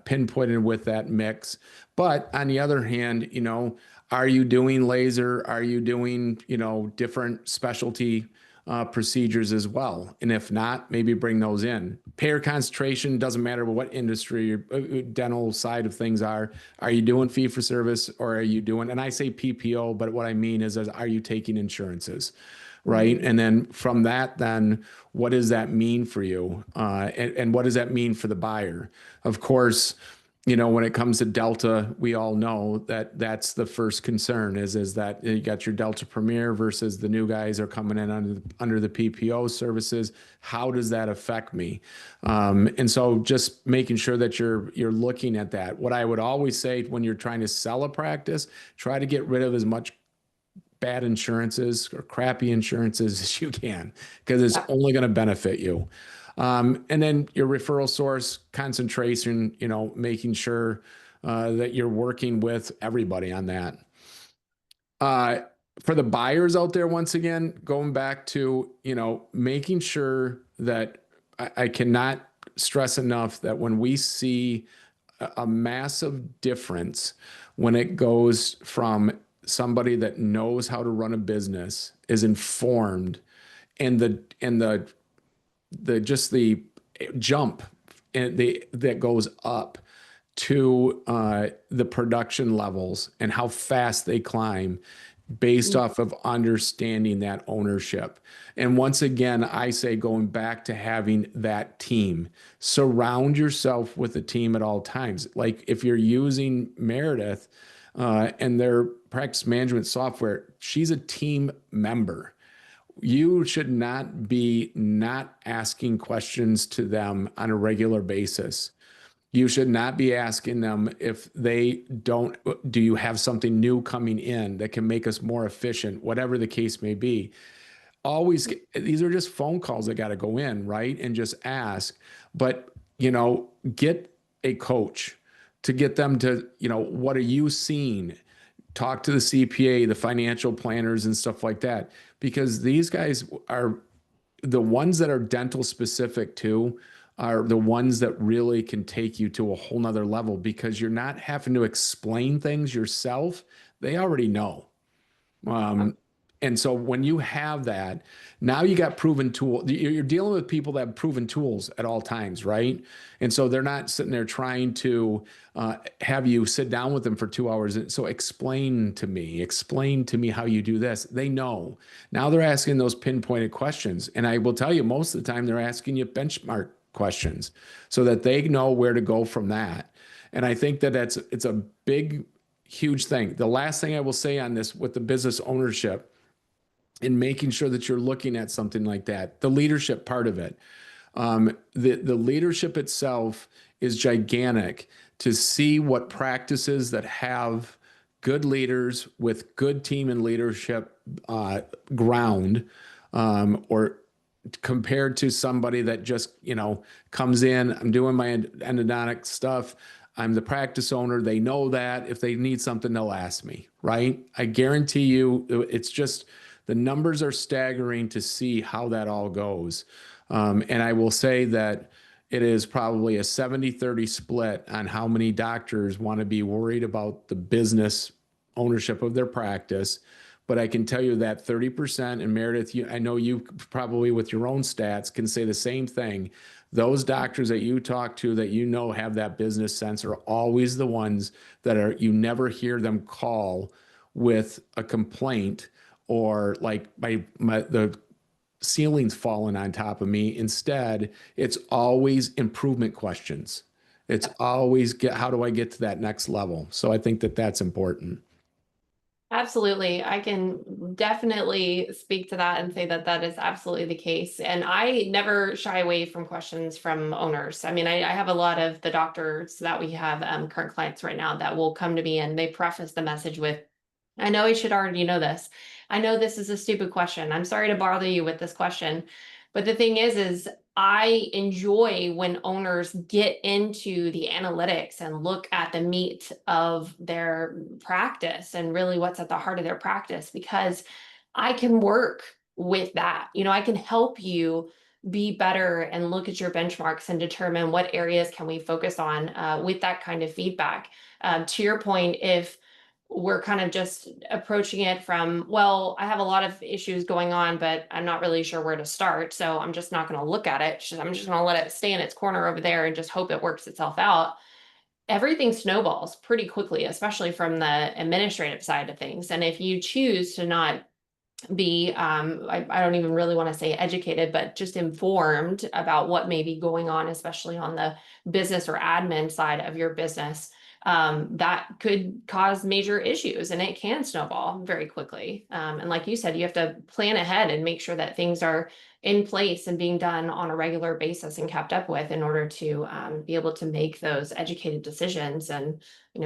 pinpointed with that mix. But on the other hand, are you doing laser? Are you doing, different specialty procedures as well? And if not, maybe bring those in. Payer concentration doesn't matter what industry your dental side of things are. Are you doing fee for service or are you doing, and I say PPO, but what I mean is are you taking insurances? Right. Mhm. And then from that, then what does that mean for you? And what does that mean for the buyer? Of course, when it comes to Delta, we all know that that's the first concern is that you got your Delta Premier versus the new guys are coming in under the PPO services. How does that affect me? And so just making sure that you're looking at that. What I would always say when you're trying to sell a practice, try to get rid of as much bad insurances or crappy insurances as you can, because it's Yeah. only going to benefit you. And then your referral source concentration, making sure that you're working with everybody on that. Uh, for the buyers out there, once again, going back to, making sure that I cannot stress enough that when we see a massive difference when it goes from somebody that knows how to run a business, is informed, and the just the jump and that goes up to the production levels and how fast they climb based Mm. off of understanding that ownership. And once again, I say going back to having that team, surround yourself with a team at all times. Like if you're using Meredith and their practice management software, she's a team member. You should not be not asking questions to them on a regular basis. You should not be asking them if they don't, do you have something new coming in that can make us more efficient, whatever the case may be. Always, these are just phone calls that got to go in, right? And just ask. But, get a coach to get them to, what are you seeing? Talk to the CPA, the financial planners, and stuff like that, because these guys are the ones that are dental specific too, are the ones that really can take you to a whole nother level because you're not having to explain things yourself. They already know. Um, and so when you have that, now you got proven tool. You're dealing with people that have proven tools at all times, right? And so they're not sitting there trying to have you sit down with them for 2 hours. So explain to me how you do this. They know. Now they're asking those pinpointed questions. And I will tell you, most of the time they're asking you benchmark questions so that they know where to go from that. And I think that it's a big huge thing. The last thing I will say on this with the business ownership and making sure that you're looking at something like that, the leadership part of it, the leadership itself is gigantic to see what practices that have good leaders with good team and leadership ground, or compared to somebody that just, comes in, I'm doing my endodontic stuff. I'm the practice owner. They know that if they need something, they'll ask me, right? I guarantee you, it's just the numbers are staggering to see how that all goes. And I will say that it is probably a 70-30 split on how many doctors want to be worried about the business ownership of their practice. But I can tell you that 30%, and Meredith, I know you probably with your own stats can say the same thing. Those doctors that you talk to that have that business sense are always the ones that you never hear them call with a complaint or like the ceiling's falling on top of me. Instead, it's always improvement questions. It's always how do I get to that next level? So I think that that's important. Absolutely. I can definitely speak to that and say that that is absolutely the case. And I never shy away from questions from owners. I mean, I have a lot of the doctors that we have current clients right now that will come to me and they preface the message with, I know I should already know this. I know this is a stupid question. I'm sorry to bother you with this question. But the thing is I enjoy when owners get into the analytics and look at the meat of their practice and really what's at the heart of their practice, because I can work with that. I can help you be better and look at your benchmarks and determine what areas can we focus on with that kind of feedback. To your point, if we're kind of just approaching it from, well, I have a lot of issues going on, but I'm not really sure where to start. So I'm just not going to look at it. I'm just going to let it stay in its corner over there and just hope it works itself out. Everything snowballs pretty quickly, especially from the administrative side of things. And if you choose to not be, I don't even really want to say educated, but just informed about what may be going on, especially on the business or admin side of your business, that could cause major issues and it can snowball very quickly. And like you said, you have to plan ahead and make sure that things are in place and being done on a regular basis and kept up with in order to be able to make those educated decisions and,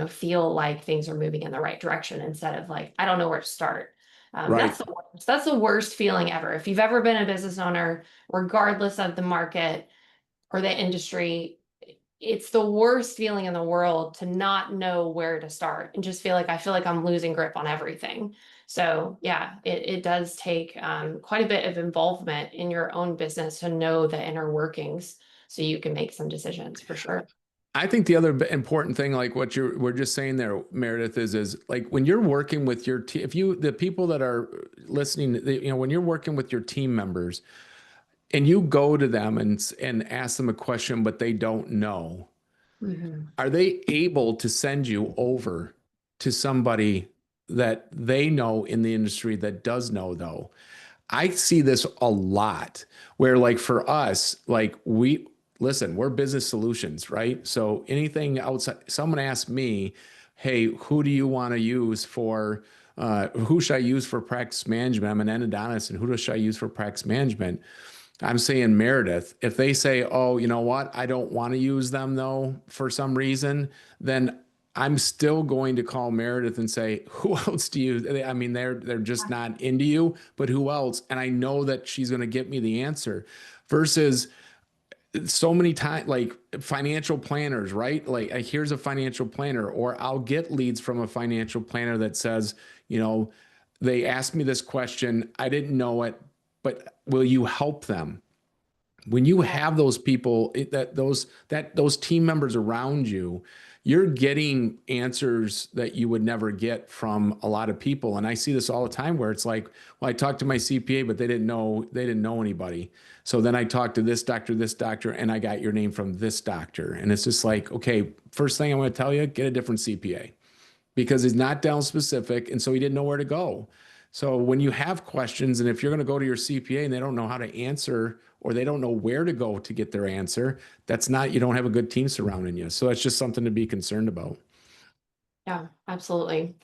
feel like things are moving in the right direction instead of like, I don't know where to start. That's Right. the worst. That's the worst feeling ever. If you've ever been a business owner, regardless of the market or the industry, it's the worst feeling in the world to not know where to start and just I feel like I'm losing grip on everything. So yeah, it does take quite a bit of involvement in your own business to know the inner workings so you can make some decisions for sure. I think the other important thing, like what we're just saying there, Meredith, is like when you're working with your team, the people that are listening, when you're working with your team members and you go to them and ask them a question, but they don't know, Mhm. are they able to send you over to somebody that they know in the industry that does know though? I see this a lot where like for us, like we're business solutions, right? So anything outside, someone asked me, hey, who do you want to use who should I use for practice management? I'm an endodontist and who should I use for practice management? I'm saying Meredith. If they say, oh, you know what? I don't want to use them though for some reason, then I'm still going to call Meredith and say, who else do you? I mean, they're just not into you, but who else? And I know that she's going to get me the answer. Versus so many times, like financial planners, right? Like here's a financial planner, or I'll get leads from a financial planner that says, they asked me this question, I didn't know it, but will you help them? When you Yeah. have those people, those team members around you, you're getting answers that you would never get from a lot of people. And I see this all the time where it's like, well, I talked to my CPA, but they didn't know anybody. So then I talked to this doctor, and I got your name from this doctor. And it's just like, okay, first thing I'm going to tell you, get a different CPA because he's not down specific. And so he didn't know where to go. So when you have questions, and if you're going to go to your CPA and they don't know how to answer, or they don't know where to go to get their answer, you don't have a good team surrounding you. So that's just something to be concerned about. Yeah, absolutely.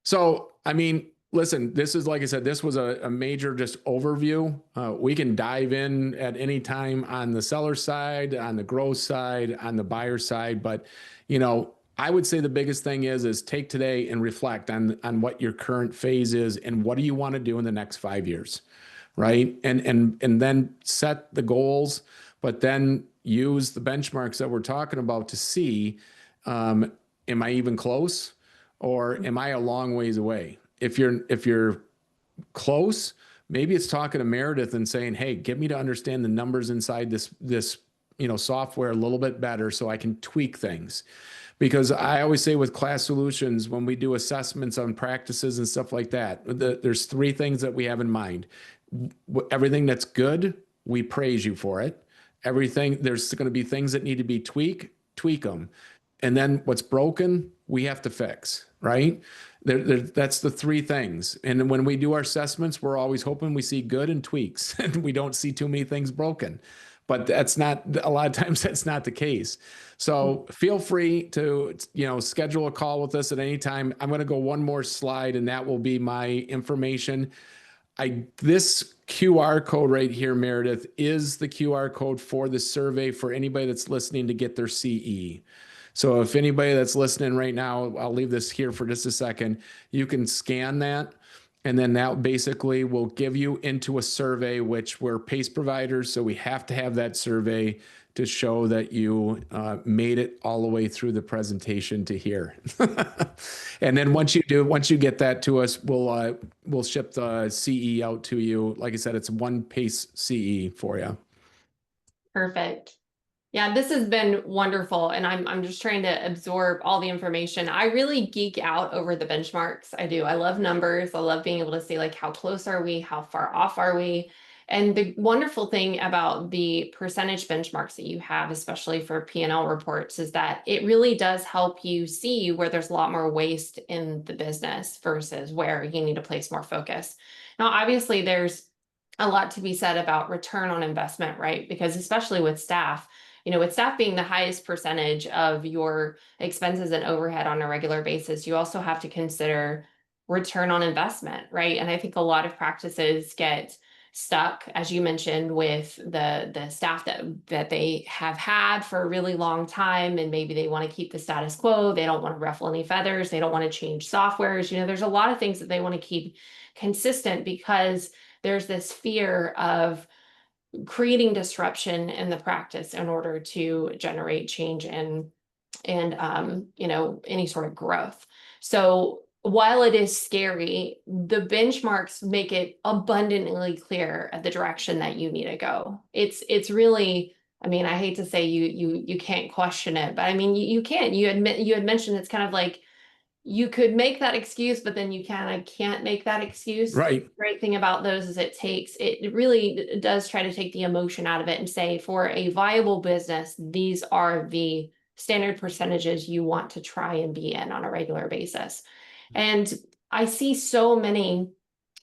So, I mean, listen, this is, like I said, this was a major just overview. We can dive in at any time on the seller side, on the growth side, on the buyer side. But, I would say the biggest thing is take today and reflect on what your current phase is and what do you want to do in the next 5 years, right? And then set the goals, but then use the benchmarks that we're talking about to see, am I even close? Or am I a long ways away? If you're close, maybe it's talking to Meredith and saying, "Hey, get me to understand the numbers inside this software a little bit better so I can tweak things." Because I always say with Class Solutions, when we do assessments on practices and stuff like that, there's three things that we have in mind. Everything that's good, we praise you for it. Everything, there's going to be things that need to be tweak them. And then what's broken, we have to fix, right? That's the three things. And when we do our assessments, we're always hoping we see good and tweaks, and we don't see too many things broken. But that's not, a lot of times that's not the case. So feel free to, schedule a call with us at any time. I'm going to go one more slide, and that will be my information. This QR code right here, Meredith, is the QR code for the survey for anybody that's listening to get their CE. So if anybody that's listening right now, I'll leave this here for just a second. You can scan that, and then that basically will give you into a survey, which we're PACE providers. So we have to have that survey to show that you made it all the way through the presentation to here. And then once you get that to us, we'll ship the CE out to you. Like I said, it's one PACE CE for you. Perfect. Yeah, this has been wonderful, and I'm just trying to absorb all the information. I really geek out over the benchmarks. I do. I love numbers. I love being able to see like how close are we, how far off are we? And the wonderful thing about the percentage benchmarks that you have, especially for P&L reports, is that it really does help you see where there's a lot more waste in the business versus where you need to place more focus. Now, obviously, there's a lot to be said about return on investment, right? Because especially with staff, with staff being the highest percentage of your expenses and overhead on a regular basis, you also have to consider return on investment, right? And I think a lot of practices get stuck, as you mentioned, with the staff that they have had for a really long time, and maybe they want to keep the status quo. They don't want to ruffle any feathers. They don't want to change softwares. There's a lot of things that they want to keep consistent because there's this fear of creating disruption in the practice in order to generate change and any sort of growth. So while it is scary, the benchmarks make it abundantly clear at the direction that you need to go. It's really, I mean, I hate to say you can't question it, but I mean you can. You had mentioned it's kind of like you could make that excuse, but then you kind of can't make that excuse. Right. Great thing about those is it really does try to take the emotion out of it and say, for a viable business, these are the standard percentages you want to try and be in on a regular basis. And I see so many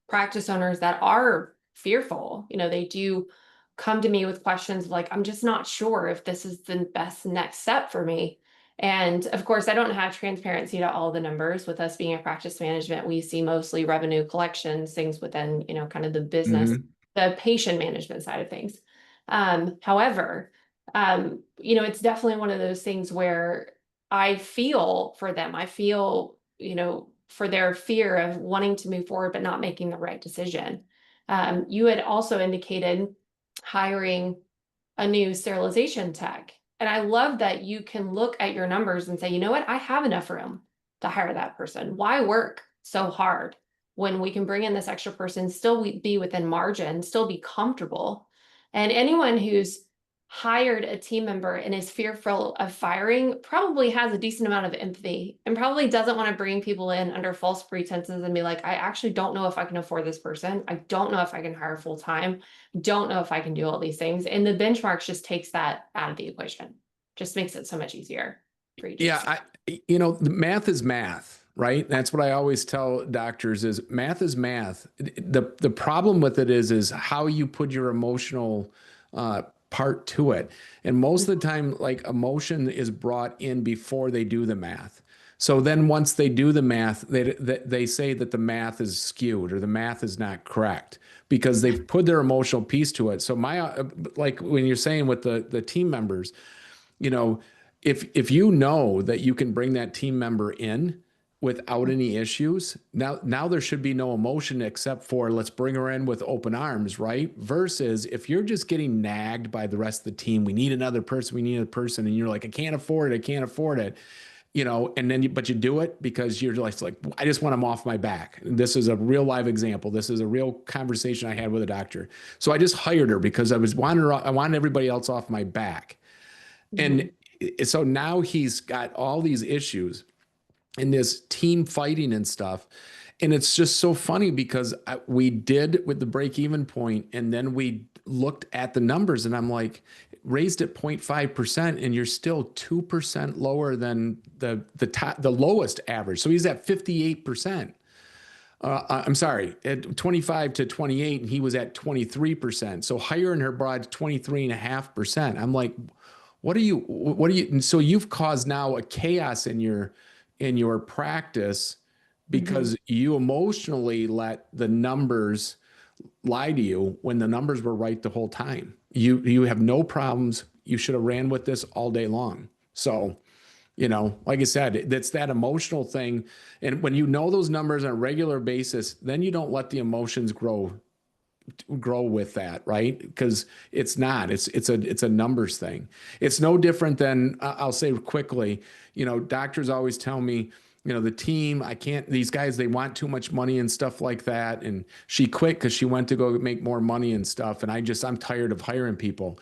practice owners that are fearful. They do come to me with questions like, I'm just not sure if this is the best next step for me. And of course, I don't have transparency to all the numbers. With us being a practice management, we see mostly revenue collections, things within, kind of the business, Mm-hmm. the patient management side of things. However, it's definitely one of those things where I feel for them. I feel, for their fear of wanting to move forward, but not making the right decision. You had also indicated hiring a new sterilization tech. And I love that you can look at your numbers and say, you know what, I have enough room to hire that person. Why work so hard when we can bring in this extra person, still be within margin, still be comfortable? And anyone who's hired a team member and is fearful of firing probably has a decent amount of empathy and probably doesn't want to bring people in under false pretenses and be like, I actually don't know if I can afford this person. I don't know if I can hire full time. Don't know if I can do all these things. And the benchmarks just takes that out of the equation. Just makes it so much easier for you to Yeah, decide. the math is math, right? That's what I always tell doctors is math is math. The problem with it is how you put your emotional part to it. And most of the time, like emotion is brought in before they do the math. So then once they do the math, they say that the math is skewed or the math is not correct because they've put their emotional piece to it. So like when you're saying with the team members, you know, if you know that you can bring that team member in without any issues, now there should be no emotion except for let's bring her in with open arms, right? Versus if you're just getting nagged by the rest of the team, we need another person, we need a person, and you're like, I can't afford it, I can't afford it, and then but you do it because you're like, I just want them off my back. This is a real live example. This is a real conversation I had with a doctor. So I just hired her because I wanted everybody else off my back. And Mhm. so now he's got all these issues and this team fighting and stuff. And it's just so funny because we did with the break even point, and then we looked at the numbers, and I'm like, raised at 0.5%, and you're still 2% lower than the lowest average. So he's at 58%. I'm sorry, at 25 to 28, and he was at 23%. So hiring her brought 23.5%. I'm like, so you've caused now a chaos in your practice Mhm. because you emotionally let the numbers lie to you when the numbers were right the whole time. You have no problems. You should have ran with this all day long. So, like I said, that's that emotional thing. And when you know those numbers on a regular basis, then you don't let the emotions grow with that, right? Because it's a numbers thing. It's no different than I'll say quickly, doctors always tell me, the team, I can't, these guys, they want too much money and stuff like that. And she quit because she went to go make more money and stuff. And I'm tired of hiring people.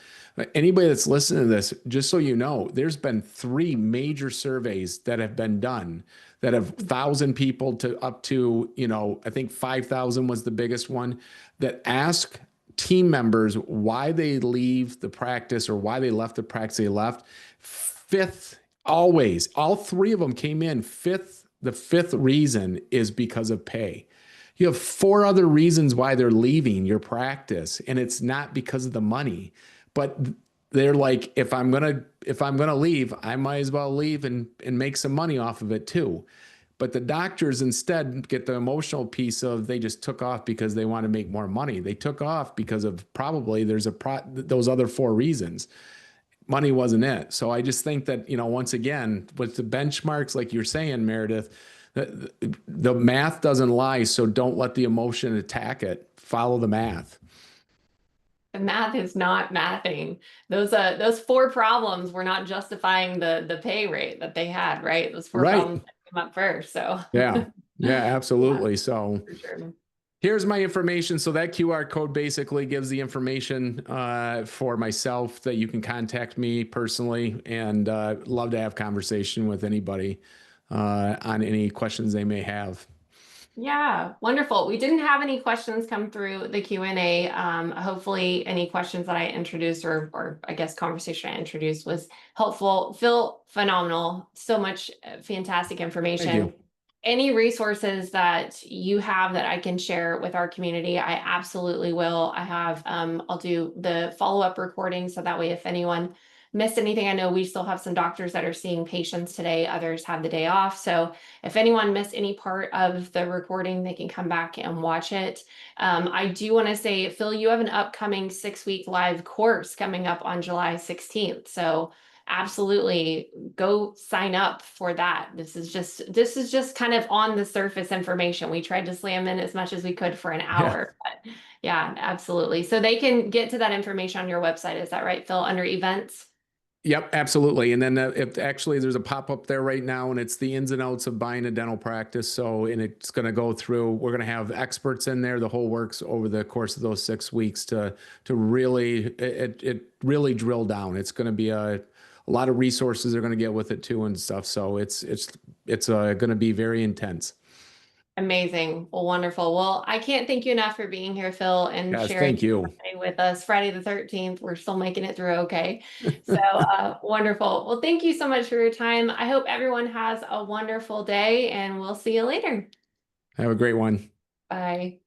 Anybody that's listening to this, just so you know, there's been 3 major surveys that have been done that have 1,000 people to up to, I think 5,000 was the biggest one, that ask team members why they leave the practice or why they left the practice they left. Fifth, always, all 3 of them came in fifth. The fifth reason is because of pay. You have 4 other reasons why they're leaving your practice, and it's not because of the money. But they're like, if I'm gonna leave, I might as well leave and make some money off of it too. But the doctors instead get the emotional piece of they just took off because they want to make more money. They took off because of probably those other 4 reasons. Money wasn't it. So I just think that, once again, with the benchmarks, like you're saying, Meredith, the math doesn't lie. So don't let the emotion attack it. Follow the math. The math is not mathing. Those 4 problems were not justifying the pay rate that they had, right? Those four Right. problems that came up first. So Yeah. Yeah, yeah, absolutely. So for sure. here's my information. So that QR code basically gives the information for myself that you can contact me personally, and love to have conversation with anybody on any questions they may have. Yeah, wonderful. We didn't have any questions come through the Q&A. Hopefully any questions that I introduced or I guess conversation I introduced was helpful. Phil, phenomenal. So much fantastic Thank information. you. Any resources that you have that I can share with our community, I absolutely will. I'll do the follow-up recording so that way if anyone missed anything, I know we still have some doctors that are seeing patients today, others have the day off. So if anyone missed any part of the recording, they can come back and watch it. I do want to say, Phil, you have an upcoming 6-week live course coming up on July 16th. So absolutely go sign up for that. This is just kind of on the surface information. We tried to slam in as much as we could for an Yeah. hour, but yeah, absolutely. So they can get to that information on your website. Is that right, Phil, under events? Yep, absolutely. And then if actually there's a pop-up there right now and it's the ins and outs of buying a dental practice. So, and it's going to go through, we're going to have experts in there, the whole works over the course of those 6 weeks to really, it really drill down. It's going to be a lot of resources they're going to get with it too and stuff. So it's going to be very intense. Amazing. Well, wonderful. Well, I can't thank you enough for being here, Phil, and Yes, sharing thank you. Friday with us. Friday the 13th. We're still making it through okay. So wonderful. Well, thank you so much for your time. I hope everyone has a wonderful day, and we'll see you later. Have a great one. Bye.